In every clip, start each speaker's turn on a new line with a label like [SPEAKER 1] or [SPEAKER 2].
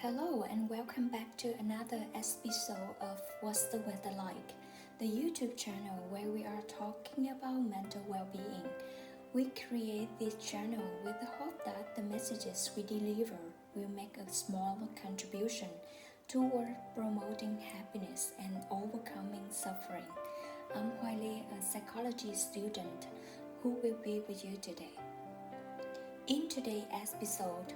[SPEAKER 1] Hello and welcome back to another episode of What's the Weather Like, the YouTube channel where we are talking about mental well-being. We create this channel with the hope that the messages we deliver will make a small contribution toward promoting happiness and overcoming suffering. I'm Hoyle, a psychology student who will be with you today. In today's episode,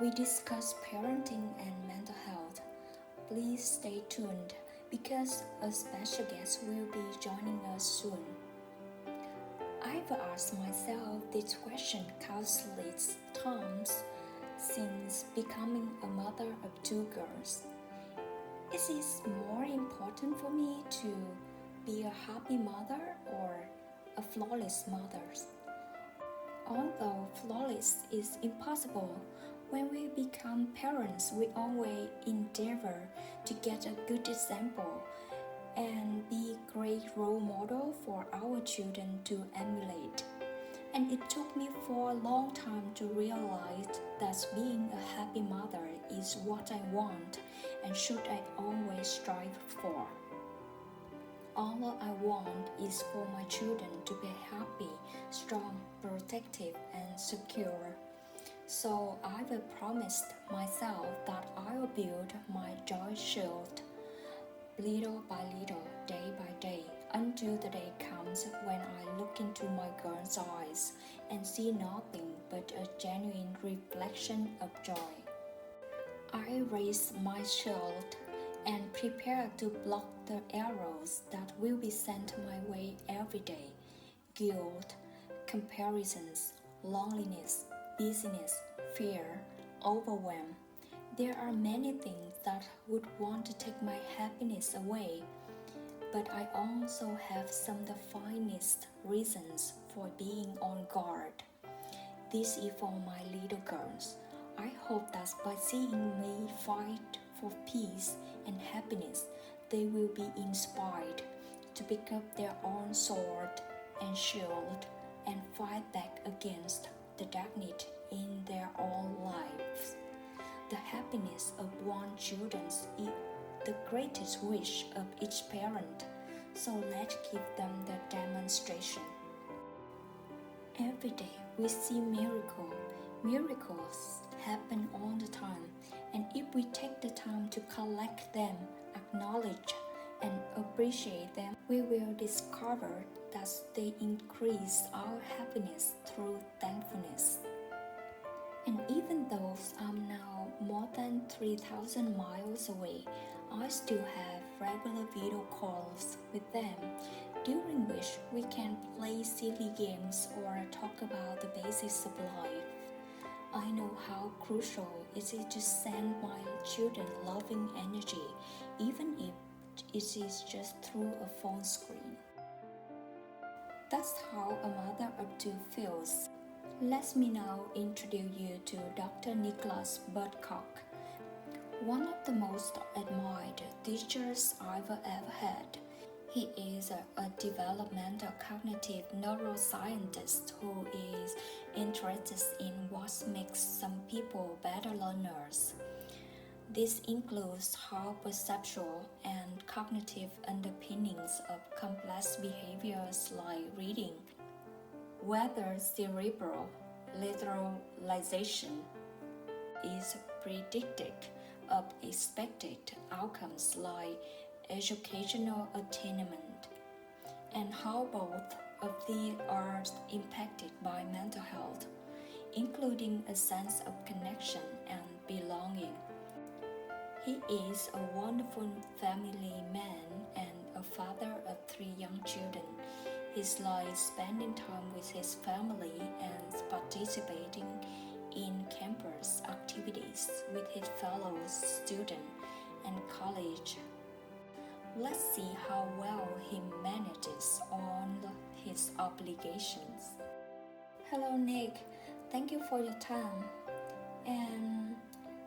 [SPEAKER 1] we discuss parenting and mental health. Please stay tuned because a special guest will be joining us soon. I've asked myself this question countless times since becoming a mother of two girls. Is it more important for me to be a happy mother or a flawless mother? Although flawless is impossible, when we become parents, we always endeavor to get a good example and be a great role model for our children to emulate. And it took me for a long time to realize that being a happy mother is what I want and should I always strive for. All I want is for my children to be happy, strong, protective, and secure. So I've promised myself that I will build my joy shield little by little, day by day, until the day comes when I look into my girl's eyes and see nothing but a genuine reflection of joy. I raise my shield and prepare to block the arrows that will be sent my way every day. Guilt, comparisons, loneliness, busyness, fear, overwhelm. There are many things that would want to take my happiness away, but I also have some of the finest reasons for being on guard. This is for my little girls. I hope that by seeing me fight for peace and happiness, they will be inspired to pick up their own sword and shield and fight back against the darkness in their own lives. The happiness of one children is the greatest wish of each parent, so let's give them the demonstration. Every day we see miracles. Miracles happen all the time, and if we take the time to collect them, acknowledge and appreciate them, we will discover that they increase our happiness through thankfulness. And even though I'm now more than 3,000 miles away, I still have regular video calls with them, during which we can play silly games or talk about the basics of life. I know how crucial it is to send my children loving energy, even if it is just through a phone screen. That's how a mother of two feels. Let me now introduce you to Dr. Nicholas Badcock, one of the most admired teachers I've ever had. He is a developmental cognitive neuroscientist who is interested in what makes some people better learners. This includes how perceptual and cognitive underpinnings of complex behaviors like reading, whether cerebral lateralization is predictive of expected outcomes like educational attainment, and how both of these are impacted by mental health, including a sense of connection and belonging. He is a wonderful family man and a father of 3 young children. His life spending time with his family and participating in campus activities with his fellow students and colleagues. Let's see how well he manages on his obligations. Hello Nick, thank you for your time. And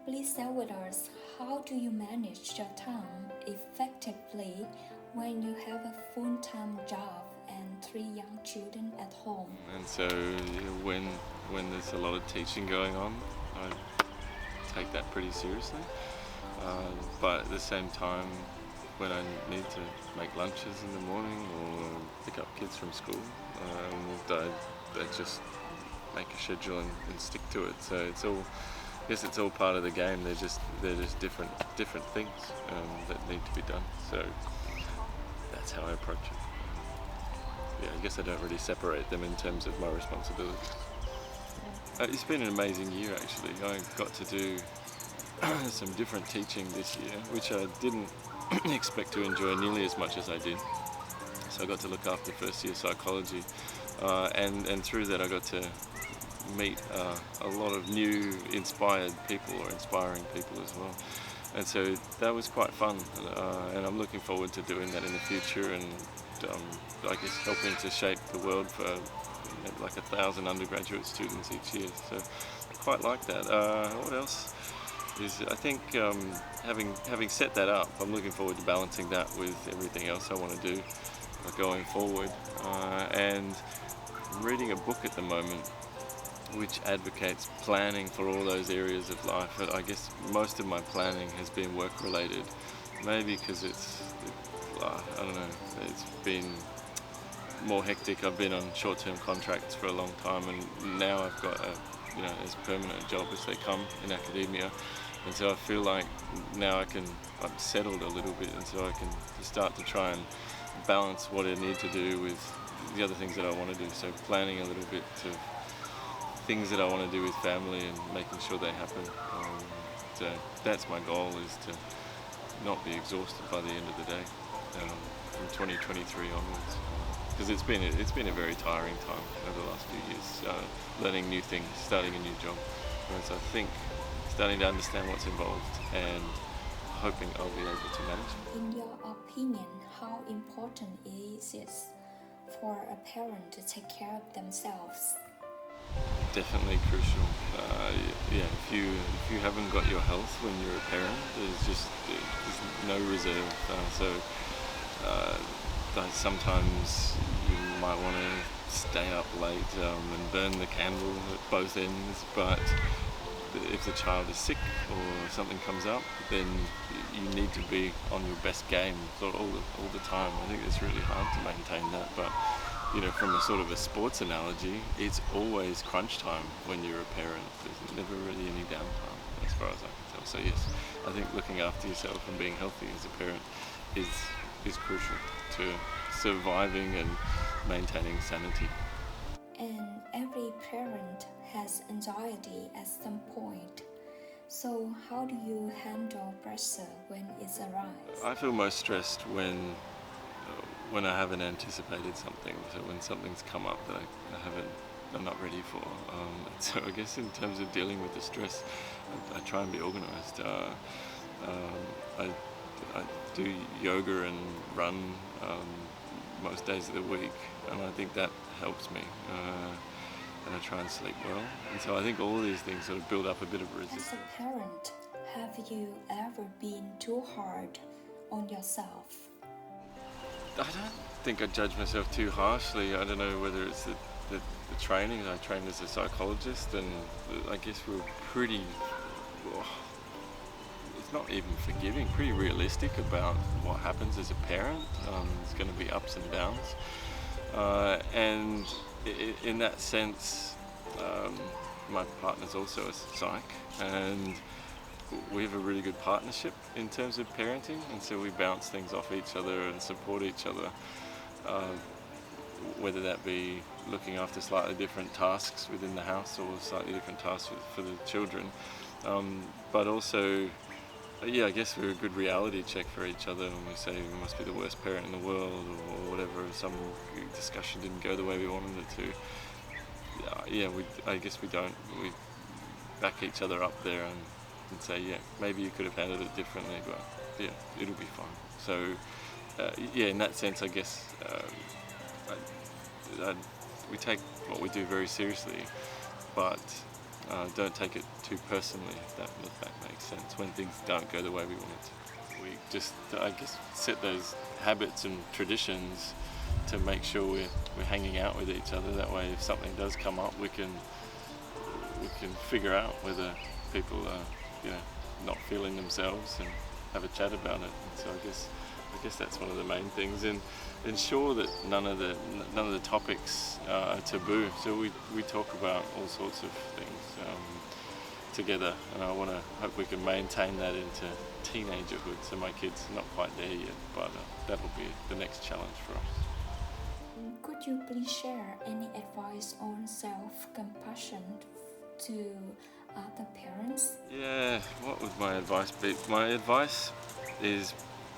[SPEAKER 1] please share with us, how do you manage your time effectively when you have a full-time job and 3 young children at home?
[SPEAKER 2] And so when there's a lot of teaching going on, I take that pretty seriously. but at the same time, when I need to make lunches in the morning or pick up kids from school, I just make a schedule and stick to it. So it's all, I guess it's all part of the game. They're just different things that need to be done. So that's how I approach it. Yeah, I guess I don't really separate them in terms of my responsibilities. It's been an amazing year actually. I got to do some different teaching this year, which I didn't expect to enjoy nearly as much as I did. So I got to look after first year psychology, and through that I got to meet a lot of new inspiring people as well. And so that was quite fun, and I'm looking forward to doing that in the future, and I guess helping to shape the world for like 1,000 undergraduate students each year. So I quite like that. What else? I think having set that up, I'm looking forward to balancing that with everything else I want to do going forward. And I'm reading a book at the moment which advocates planning for all those areas of life. But I guess most of my planning has been work related, maybe because I don't know, it's been more hectic. I've been on short-term contracts for a long time, and now I've got as permanent job as they come in academia, and so I feel like now I'm settled a little bit, and so I can start to try and balance what I need to do with the other things that I want to do. So planning a little bit to things that I want to do with family and making sure they happen. So that's my goal, is to not be exhausted by the end of the day from 2023 onwards. Because it's been a very tiring time over the last few years, learning new things, starting a new job. Whereas I think starting to understand what's involved and hoping I'll be able to manage it.
[SPEAKER 1] In your opinion, how important is it for a parent to take care of themselves?
[SPEAKER 2] Definitely crucial. If you haven't got your health when you're a parent, there's no reserve. Sometimes you might want to stay up late and burn the candle at both ends, but if the child is sick or something comes up, then you need to be on your best game all the time. I think it's really hard to maintain that, but from a sort of a sports analogy, it's always crunch time when you're a parent. There's never really any downtime, as far as I can tell. So yes, I think looking after yourself and being healthy as a parent is crucial to surviving and maintaining sanity.
[SPEAKER 1] And every parent has anxiety at some point. So how do you handle pressure when it arrives?
[SPEAKER 2] I feel most stressed when I haven't anticipated something. So when something's come up that I'm not ready for. So I guess in terms of dealing with the stress, I try and be organised. I do yoga and run most days of the week, and I think that helps me. And I try and sleep well. And so I think all of these things sort of build up a bit of resistance.
[SPEAKER 1] As a parent, have you ever been too hard on yourself?
[SPEAKER 2] I don't think I judge myself too harshly. I don't know whether it's the training. I trained as a psychologist, and I guess we were pretty, it's not even forgiving, pretty realistic about what happens as a parent. There's going to be ups and downs. And in that sense, my partner's also a psych, and we have a really good partnership in terms of parenting, and so we bounce things off each other and support each other, whether that be looking after slightly different tasks within the house or slightly different tasks for the children, but also I guess we're a good reality check for each other when we say we must be the worst parent in the world or whatever, if some discussion didn't go the way we wanted it to. I guess we back each other up there and say, maybe you could have handled it differently, but it'll be fine. So in that sense, I guess we take what we do very seriously, but don't take it too personally, if that makes sense, when things don't go the way we want it to. We just, I guess, set those habits and traditions to make sure we're hanging out with each other. That way, if something does come up, we can figure out whether people are not feeling themselves and have a chat about it. And so I guess that's one of the main things, and ensure that none of the topics are taboo. So we talk about all sorts of things together, and I hope we can maintain that into teenagerhood. So my kids are not quite there yet, but that'll be the next challenge for us.
[SPEAKER 1] Could you please share any advice on self-compassion to other parents?
[SPEAKER 2] Yeah, what would my advice be? My advice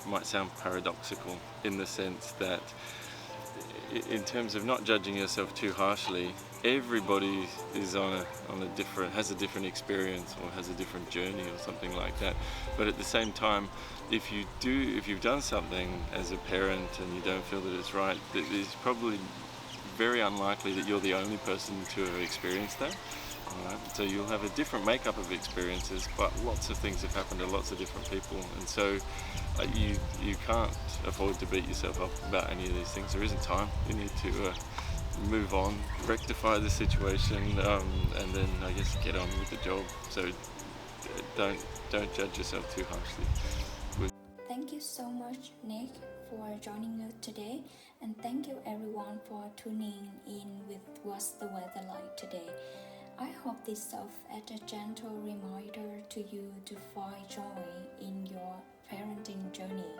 [SPEAKER 2] might sound paradoxical in the sense that in terms of not judging yourself too harshly, everybody is has a different experience or has a different journey or something like that. But at the same time, if you've done something as a parent and you don't feel that it's right, it's probably very unlikely that you're the only person to have experienced that. So you'll have a different makeup of experiences, but lots of things have happened to lots of different people, and so you can't afford to beat yourself up about any of these things. There isn't time. You need to move on, rectify the situation, and then I guess get on with the job. So don't judge yourself too harshly.
[SPEAKER 1] Thank you so much, Nick, for joining us today, and thank you everyone for tuning in with What's the Weather Like today. I hope this serves as a gentle reminder to you to find joy in your parenting journey.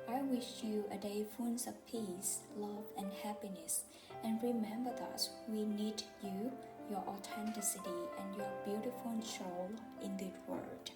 [SPEAKER 1] I wish you a day full of peace, love, and happiness. And remember that we need you, your authenticity, and your beautiful soul in this world.